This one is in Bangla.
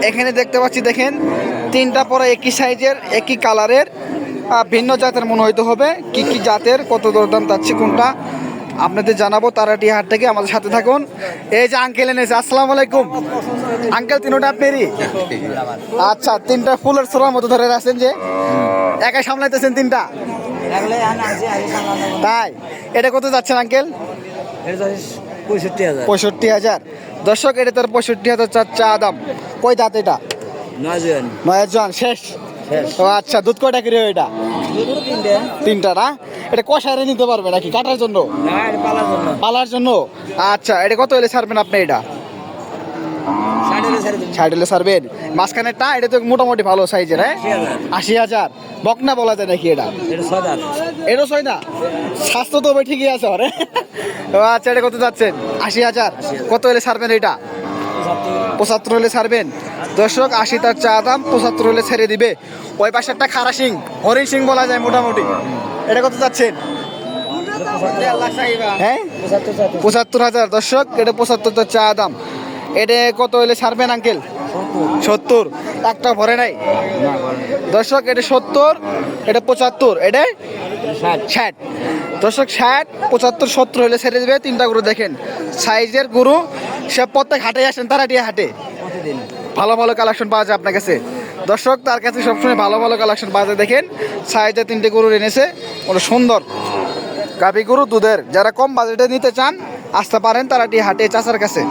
এখানে দেখতে পাচ্ছি দেখেন তিনটা পরে একই সাইজের একই কালারের ভিন্ন জাতের মনে হইতে হবে। কি কি জাতের কত দরদাম যাচ্ছে কোনটা আপনাদের জানাবো তারাটি হাট থেকে আমাদের সাথে থাকুন। এই যে আঙ্কেল এনেছে, আসসালামু আলাইকুম আঙ্কেল। তিনটা আপনারই? আচ্ছা, তিনটা ফুলের ছোড়ার মতো ধরে রাখছেন যে একাই সামলাইতেছেন তিনটা? তাই? এটা কত যাচ্ছেন আঙ্কেল? 65,000। দর্শক এটা তার 65,000 চা দাম। কয় দাঁত এটা? 9 জন শেষ। ও আচ্ছা, দুধ কয়টা করে এটা? তিনটা না? এটা কষায় নিতে পারবে নাকি কাটার জন্য? পালার জন্য। আচ্ছা, এটা কত হলে ছাড়বেন আপনি? এটা 60 হলে ছাড়বেন। মাঝখানেরটা এটা তো মোটামুটি ভালো সাইজের। হ্যাঁ, 80,000। বকনা বলা যায় নাকি এটা? এটা 6 না? স্বাস্থ্য তো ঠিকই আছে। আচ্ছা, এটা কত যাচ্ছেন? 80,000। কত হলে ছাড়বেন এটা? 75 হলে ছাড়বেন। দর্শক 80 তার চা দাম, 75 হলে ছেড়ে দিবে। ওই পাশেরটা খারা সিং, হরিণ সিং বলা যায় মোটামুটি। এটা কত যাচ্ছেন? হ্যাঁ, 75,000। দর্শক এটা 75 তার চা দাম। এটা কত হলে ছাড়বেন আঙ্কেল? 70। একটা ভরে নাই দর্শক। এটা 70, এটা 75, এটা 60। দর্শক 60, 75, 70 হলে ছেড়ে দেবে। তিনটা গরু দেখেন সাইজের গরু। সে প্রত্যেক হাটে আসেন, তারাটিয়া হাটে ভালো ভালো কালেকশন পাওয়া যায় আপনার কাছে। দর্শক তার কাছে সবসময় ভালো ভালো কালেকশন পাওয়া যায়। দেখেন সাইজের তিনটে গরু এনেছে, ওটা সুন্দর গাভী গরু দুধের। যারা কম বাজেটে নিতে চান আসতে পারেন তারাটিয়া হাটে চাচার কাছে।